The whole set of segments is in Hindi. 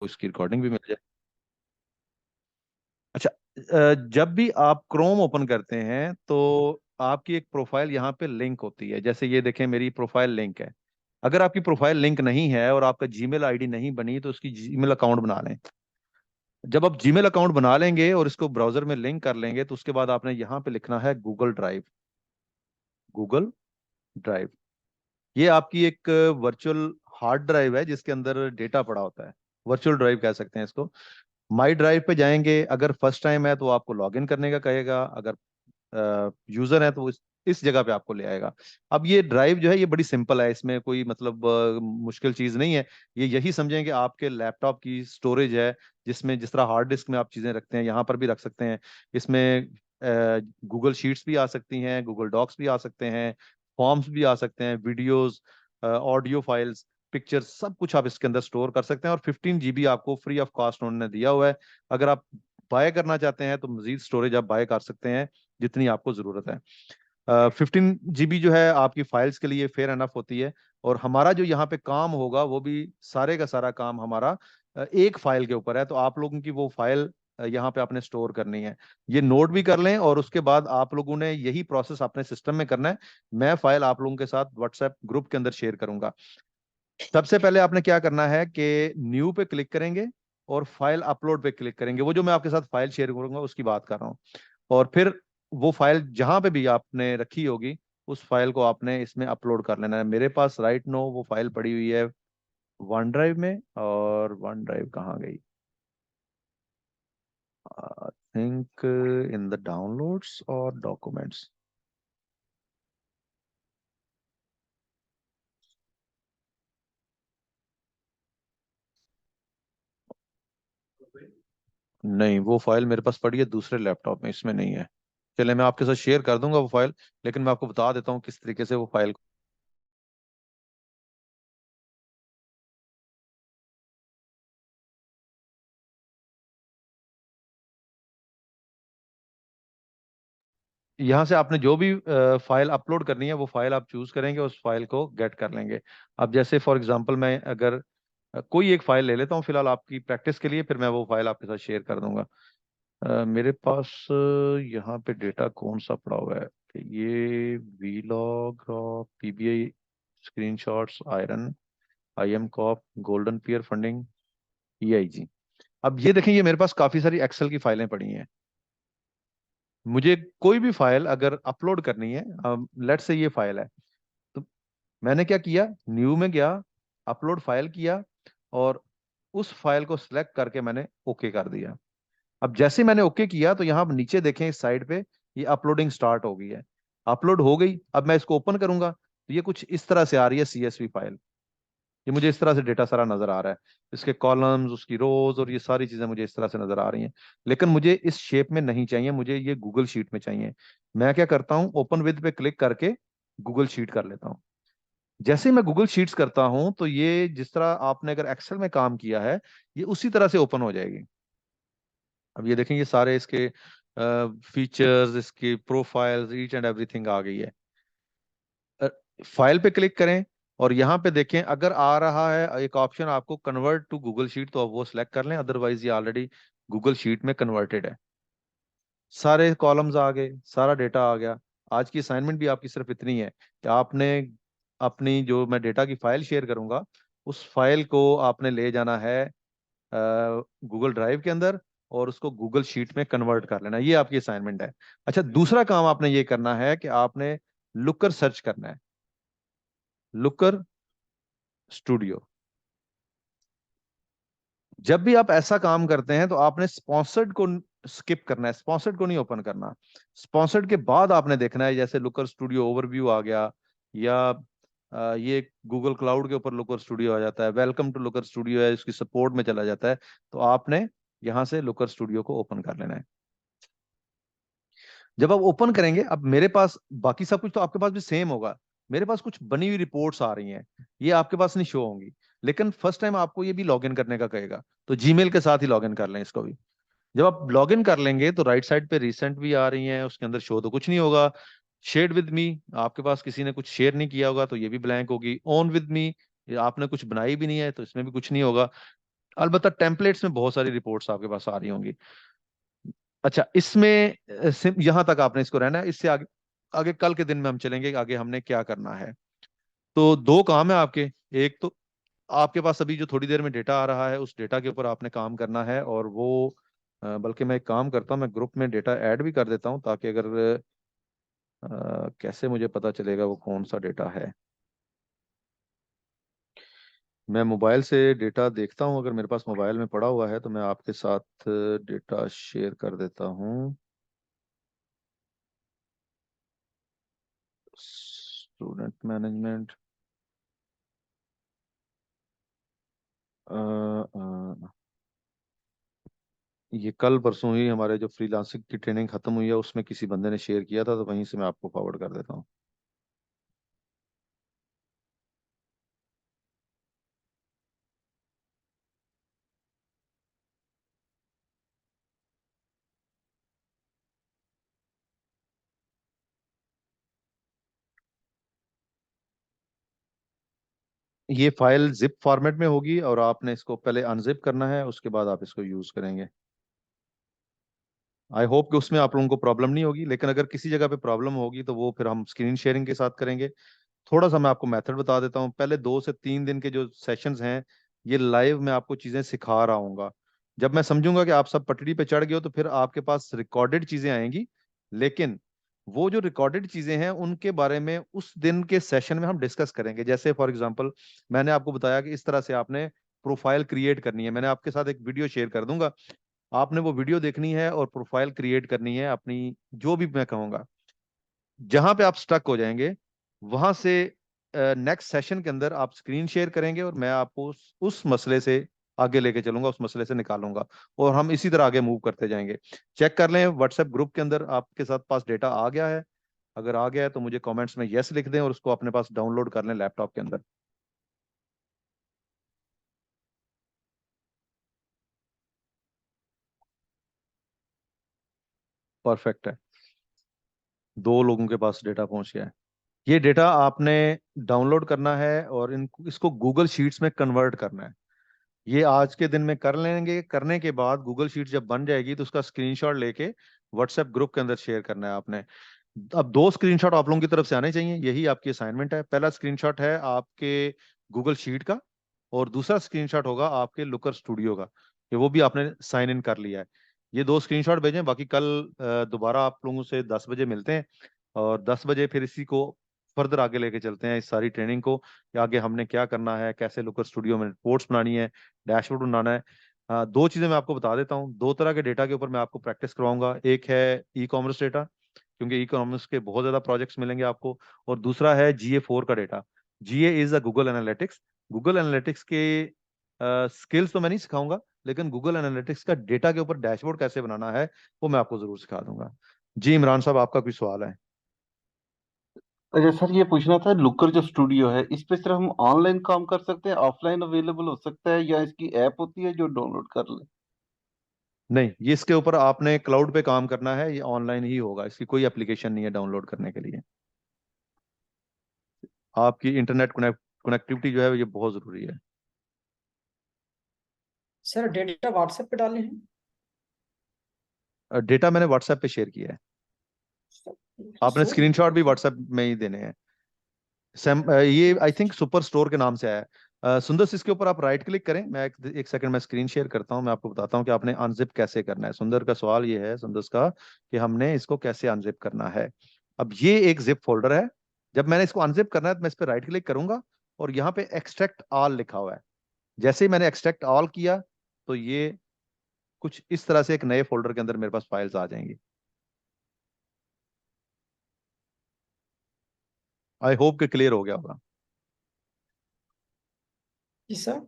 इसकी रिकॉर्डिंग भी मिल जाए। अच्छा, जब भी आप क्रोम ओपन करते हैं तो आपकी एक प्रोफाइल यहाँ पे लिंक होती है। जैसे ये देखें, मेरी प्रोफाइल लिंक है। अगर आपकी प्रोफाइल लिंक नहीं है और आपका जीमेल आईडी नहीं बनी तो उसकी जीमेल अकाउंट बना लें। जब आप जीमेल अकाउंट बना लेंगे और इसको ब्राउजर में लिंक कर लेंगे तो उसके बाद आपने यहाँ पे लिखना है गूगल ड्राइव। गूगल ड्राइव ये आपकी एक वर्चुअल हार्ड ड्राइव है जिसके अंदर डेटा पड़ा होता है। वर्चुअल ड्राइव कह सकते हैं इसको। माई ड्राइव पे जाएंगे, अगर फर्स्ट टाइम है तो आपको लॉगिन करने का कहेगा, अगर यूजर है तो इस जगह पे आपको ले आएगा। अब ये ड्राइव जो है ये बड़ी सिंपल है, इसमें कोई मतलब मुश्किल चीज नहीं है। ये यही समझें कि आपके लैपटॉप की स्टोरेज है, जिसमें जिस तरह हार्ड डिस्क में आप चीजें रखते हैं यहाँ पर भी रख सकते हैं। इसमें गूगल शीट्स भी आ सकती हैं, गूगल डॉक्स भी आ सकते हैं, फॉर्म्स भी आ सकते हैं, वीडियोस, ऑडियो फाइल्स, पिक्चर्स, सब कुछ आप इसके अंदर स्टोर कर सकते हैं। और 15 GB आपको फ्री ऑफ कॉस्ट उन्होंने दिया हुआ है। अगर आप बाय करना चाहते हैं तो मजीद स्टोरेज आप बाय कर सकते हैं जितनी आपको जरूरत है। 15 GB जो है आपकी फाइल्स के लिए फेयर एनफ होती है। और हमारा जो यहाँ पे काम होगा वो भी सारे का सारा काम हमारा एक फाइल के ऊपर है। तो आप लोगों की वो फाइल यहाँ पे आपने स्टोर करनी है। ये नोट भी कर लें और उसके बाद आप लोगों ने यही प्रोसेस अपने सिस्टम में करना है। मैं फाइल आप लोगों के साथ व्हाट्सएप ग्रुप के अंदर शेयर करूंगा। सबसे पहले आपने क्या करना है कि न्यू पे क्लिक करेंगे और फाइल अपलोड पे क्लिक करेंगे। वो जो मैं आपके साथ फाइल शेयर करूंगा उसकी बात कर रहा हूँ। और फिर वो फाइल जहां पे भी आपने रखी होगी उस फाइल को आपने इसमें अपलोड कर लेना है। मेरे पास राइट नो वो फाइल पड़ी हुई है वन ड्राइव में। और वन ड्राइव कहाँ गई? I think in the downloads और डॉक्यूमेंट्स। नहीं, वो फाइल मेरे पास पड़ी है दूसरे लैपटॉप में, इसमें नहीं है। चले, मैं आपके साथ शेयर कर दूंगा वो फाइल, लेकिन मैं आपको बता देता हूँ किस तरीके से वो फाइल। यहाँ से आपने जो भी फाइल अपलोड करनी है वो फाइल आप चूज करेंगे, उस फाइल को गेट कर लेंगे। अब जैसे फॉर एग्जांपल मैं अगर कोई एक फाइल ले लेता हूँ फिलहाल आपकी प्रैक्टिस के लिए, फिर मैं वो फाइल आपके साथ शेयर कर दूंगा। मेरे पास यहाँ पे डेटा कौन सा पड़ा हुआ है? ये वीलॉग, पीबीआई, स्क्रीनशॉट्स, आयरन, आईएम कॉप, गोल्डन पीयर फंडिंग, ईआईजी। अब ये देखें, ये मेरे पास काफी सारी एक्सेल की फाइलें पड़ी हैं। मुझे कोई भी फाइल अगर अपलोड करनी है, लेट से ये फाइल है, तो मैंने क्या किया, न्यू में गया, अपलोड फाइल किया और उस फाइल को सिलेक्ट करके मैंने ओके कर दिया। अब जैसे मैंने ओके किया तो यहाँ नीचे देखें इस साइड पे ये अपलोडिंग स्टार्ट हो गई है। अपलोड हो गई। अब मैं इसको ओपन करूंगा तो ये कुछ इस तरह से आ रही है सीएसवी फाइल। ये मुझे इस तरह से डेटा सारा नजर आ रहा है, इसके कॉलम्स, उसकी रोज और ये सारी चीजें मुझे इस तरह से नजर आ रही हैं। लेकिन मुझे इस शेप में नहीं चाहिए, मुझे ये गूगल शीट में चाहिए। मैं क्या करता हूँ, ओपन विद पे क्लिक करके गूगल शीट कर लेता हूँ। जैसे ही मैं गूगल शीट्स करता हूं तो ये जिस तरह आपने अगर एक्सेल में काम किया है ये उसी तरह से ओपन हो जाएगी। अब ये देखें, ये सारे इसके फीचर्स, इसकी प्रोफाइल्स, ईच एंड एवरीथिंग आ गई है। फाइल पे क्लिक करें और यहाँ पे देखें, अगर आ रहा है एक ऑप्शन आपको कन्वर्ट टू गूगल शीट तो आप वो सिलेक्ट कर लें, अदरवाइज ये ऑलरेडी गूगल शीट में कन्वर्टेड है। सारे कॉलम्स आ गए, सारा डेटा आ गया। आज की असाइनमेंट भी आपकी सिर्फ इतनी है कि आपने अपनी जो मैं डेटा की फाइल शेयर करूंगा उस फाइल को आपने ले जाना है गूगल ड्राइव के अंदर और उसको गूगल शीट में कन्वर्ट कर लेना। ये आपकी असाइनमेंट है। अच्छा, दूसरा काम आपने ये करना है कि आपने लुकर सर्च करना है। Looker studio. जब भी आप ऐसा काम करते हैं तो आपने स्पॉन्सर्ड को स्किप करना है, स्पॉन्सर्ड को नहीं ओपन करना। स्पॉन्सर्ड के बाद आपने देखना है, जैसे लुकर स्टूडियो ओवरव्यू आ गया, या ये गूगल क्लाउड के ऊपर लुकर स्टूडियो आ जाता है, वेलकम टू लुकर स्टूडियो है, इसकी सपोर्ट में चला जाता है। तो आपने यहाँ से लुकर स्टूडियो को ओपन कर लेना है। जब आप ओपन करेंगे, अब मेरे पास बाकी सब कुछ तो आपके पास भी सेम होगा। मेरे पास कुछ बनी हुई रिपोर्ट्स आ रही हैं, ये आपके पास नहीं शो होंगी। लेकिन फर्स्ट टाइम आपको ये भी लॉगिन करने का कहेगा, तो जीमेल के साथ ही लॉगिन कर लें इसको भी। जब आप लॉगिन कर लेंगे तो राइट साइड पे रिसेंट भी आ रही हैं, उसके अंदर शो तो कुछ नहीं होगा। शेयर विद मी, आपके पास किसी ने कुछ शेयर नहीं किया होगा तो ये भी ब्लैंक होगी। ओन विद मी, आपने कुछ बनाई भी नहीं है तो इसमें भी कुछ नहीं होगा। अलबत्ता टेम्पलेट्स में बहुत सारी रिपोर्ट्स आपके पास आ रही होंगी। अच्छा, इसमें यहाँ तक आपने इसको रहना है। इससे आगे आगे कल के दिन में हम चलेंगे कि आगे हमने क्या करना है। तो दो काम है आपके। एक तो आपके पास अभी जो थोड़ी देर में डेटा आ रहा है, उस डेटा के ऊपर आपने काम करना है। और वो बल्कि मैं एक काम करता हूँ, मैं ग्रुप में डेटा ऐड भी कर देता हूँ, ताकि अगर कैसे मुझे पता चलेगा वो कौन सा डेटा है। मैं मोबाइल से डेटा देखता हूँ, अगर मेरे पास मोबाइल में पड़ा हुआ है तो मैं आपके साथ डेटा शेयर कर देता हूँ। स्टूडेंट मैनेजमेंट, ये कल परसों ही हमारे जो फ्रीलांसिंग की ट्रेनिंग खत्म हुई है उसमें किसी बंदे ने शेयर किया था, तो वहीं से मैं आपको फॉरवर्ड कर देता हूँ। ये फाइल जिप फॉर्मेट में होगी और आपने इसको पहले अनजिप करना है, उसके बाद आप इसको यूज करेंगे। आई होप कि उसमें आप लोगों को प्रॉब्लम नहीं होगी, लेकिन अगर किसी जगह पे प्रॉब्लम होगी तो वो फिर हम स्क्रीन शेयरिंग के साथ करेंगे। थोड़ा सा मैं आपको मेथड बता देता हूँ। पहले 2 से 3 दिन के जो सेशंस हैं, ये लाइव मैं आपको चीजें सिखा रहा हूँ। जब मैं समझूंगा कि आप सब पटड़ी पे चढ़ गए हो तो फिर आपके पास रिकॉर्डेड चीजें आएंगी। लेकिन वो जो रिकॉर्डेड चीजें हैं उनके बारे में उस दिन के सेशन में हम डिस्कस करेंगे। जैसे फॉर एग्जांपल, मैंने आपको बताया कि इस तरह से आपने प्रोफाइल क्रिएट करनी है। मैंने आपके साथ एक वीडियो शेयर कर दूंगा, आपने वो वीडियो देखनी है और प्रोफाइल क्रिएट करनी है अपनी, जो भी मैं कहूंगा। जहां पे आप स्टक हो जाएंगे, वहां से नेक्स्ट सेशन के अंदर आप स्क्रीन शेयर करेंगे और मैं आपको उस मसले से आगे लेके चलूंगा, उस मसले से निकालूंगा, और हम इसी तरह आगे मूव करते जाएंगे। चेक कर लें व्हाट्सएप ग्रुप के अंदर आपके साथ पास डेटा आ गया है। अगर आ गया है तो मुझे कमेंट्स में यस लिख दें और उसको अपने पास डाउनलोड कर लें लैपटॉप के अंदर। परफेक्ट है, 2 लोगों के पास डेटा पहुंच गया है। ये डेटा आपने डाउनलोड करना है और इन इसको गूगल शीट्स में कन्वर्ट करना है। ये आज के दिन में कर लेंगे। करने के बाद गूगल शीट जब बन जाएगी तो उसका स्क्रीनशॉट लेके व्हाट्सएप ग्रुप के अंदर शेयर करना है आपने। अब 2 स्क्रीनशॉट आप लोगों की तरफ से आने चाहिए, यही आपकी असाइनमेंट है। पहला स्क्रीनशॉट है आपके गूगल शीट का, और दूसरा स्क्रीनशॉट होगा आपके लुकर स्टूडियो का, कि वो भी आपने साइन इन कर लिया है। ये 2 स्क्रीनशॉट भेजें। बाकी कल दोबारा आप लोगों से 10 बजे मिलते हैं, और 10 बजे फिर इसी को फर्दर आगे लेके चलते हैं, इस सारी ट्रेनिंग को, कि आगे हमने क्या करना है, कैसे लुकर स्टूडियो में रिपोर्ट्स बनानी है, डैशबोर्ड बनाना है। 2 चीजें मैं आपको बता देता हूँ। 2 तरह के डेटा के ऊपर मैं आपको प्रैक्टिस करवाऊंगा। एक है ई कॉमर्स डेटा, क्योंकि ई कॉमर्स के बहुत ज्यादा प्रोजेक्ट्स मिलेंगे आपको। और दूसरा है GA4 का data. GA is a Google analytics. Google analytics के स्किल्स तो मैं नहीं सिखाऊंगा, लेकिन गूगल एनालिटिक्स का डेटा के ऊपर डैशबोर्ड कैसे बनाना है वो मैं आपको जरूर सिखा दूंगा। जी इमरान साहब, आपका कोई सवाल है? अच्छा सर, ये पूछना था, लुकर जो स्टूडियो है इस पे सिर्फ हम ऑनलाइन काम कर सकते हैं, ऑफलाइन अवेलेबल हो सकता है, या इसकी ऐप होती है जो डाउनलोड कर ले? नहीं, ये इसके ऊपर आपने क्लाउड पे काम करना है, ये ऑनलाइन ही होगा, इसकी कोई एप्लीकेशन नहीं है डाउनलोड करने के लिए। आपकी इंटरनेट कनेक्टिविटी जो है ये बहुत जरूरी है। सर डेटा व्हाट्सएप पे डाले हैं? डेटा मैंने व्हाट्सएप पे शेयर किया है। आपने सो नहीं कर स्क्रीनशॉट रहा भी सर। व्हाट्सएप में ही देने हैं। ये आई थिंक सुपर स्टोर के नाम से आया है। सुंदर, इसके ऊपर आप राइट क्लिक करें। मैं एक सेकंड में स्क्रीन शेयर करता हूं, मैं आपको बताता हूं कि आपने अनजिप कैसे करना है। सुंदर का सवाल ये है, सुंदर का, कि हमने इसको कैसे अनजिप करना है। अब ये एक जिप फोल्डर है। जब मैंने इसको अनजिप करना है तो मैं इस पर राइट क्लिक करूंगा, और यहाँ पे एक्सट्रैक्ट ऑल लिखा हुआ है। जैसे ही मैंने एक्सट्रैक्ट ऑल किया तो ये कुछ इस तरह से एक नए फोल्डर के अंदर मेरे पास फाइल्स आ जाएंगी। आई होप कि क्लियर हो गया होगा। जी सर।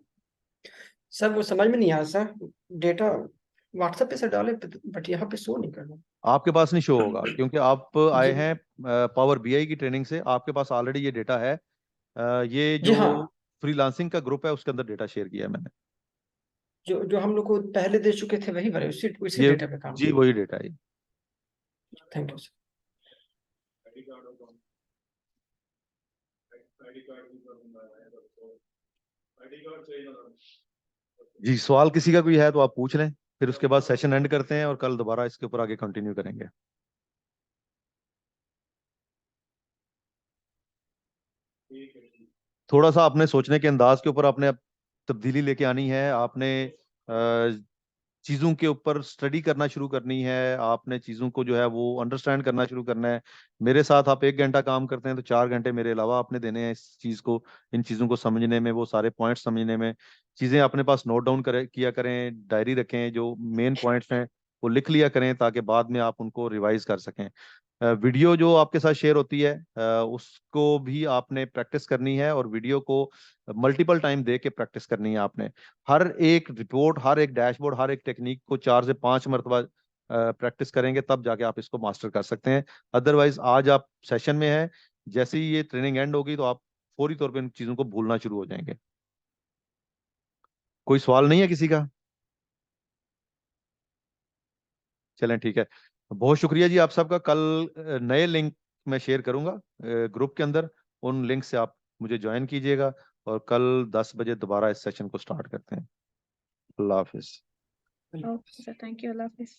सर वो समझ में नहीं आया सर। डेटा व्हाट्सएप पे सर डाले, बट यहाँ पे शो नहीं कर रहा। आपके पास नहीं शो होगा क्योंकि आप आए जी। हैं पावर BI की ट्रेनिंग से। आपके पास ऑलरेडी ये डेटा है। ये जी जो हाँ। फ्रीलांसिंग का ग्रुप है उसके अंदर डेटा शेयर किया है मैंने। जो जो हम लोग को पहले दे चुके थे वही भरे, उसी उसी ये डेटा पे काम जी करें। वही डेटा है। Thank you sir. जी, सवाल किसी का कोई है तो आप पूछ लें, फिर उसके बाद सेशन एंड करते हैं और कल दोबारा इसके ऊपर आगे कंटिन्यू करेंगे। थोड़ा सा अपने सोचने के अंदाज के ऊपर आपने तब्दीली लेके आनी है। आपने चीज़ों के ऊपर स्टडी करना शुरू करनी है। आपने चीज़ों को जो है वो अंडरस्टैंड करना शुरू करना है। मेरे साथ आप 1 घंटा काम करते हैं तो 4 घंटे मेरे अलावा आपने देने हैं इस चीज़ को, इन चीज़ों को समझने में, वो सारे पॉइंट्स समझने में। चीज़ें अपने पास नोट डाउन करें, किया करें, डायरी रखें, जो मेन पॉइंट्स हैं वो लिख लिया करें ताकि बाद में आप उनको रिवाइज कर सकें। वीडियो जो आपके साथ शेयर होती है उसको भी आपने प्रैक्टिस करनी है, और वीडियो को मल्टीपल टाइम दे के प्रैक्टिस करनी है आपने। हर एक रिपोर्ट, हर एक डैशबोर्ड, हर एक टेक्निक को 4 से 5 मरतबा प्रैक्टिस करेंगे, तब जाके आप इसको मास्टर कर सकते हैं। अदरवाइज आज आप सेशन में हैं, जैसे ही ये ट्रेनिंग एंड होगी तो आप फौरी तौर पे इन चीज़ों को भूलना शुरू हो जाएंगे। कोई सवाल नहीं है किसी का? चलें, ठीक है। बहुत शुक्रिया जी आप सबका। कल नए लिंक मैं शेयर करूंगा ग्रुप के अंदर, उन लिंक से आप मुझे ज्वाइन कीजिएगा, और कल 10 बजे दोबारा इस सेशन को स्टार्ट करते हैं। अल्लाह हाफिज। ओके सर, थैंक यू, अल्लाह हाफिज।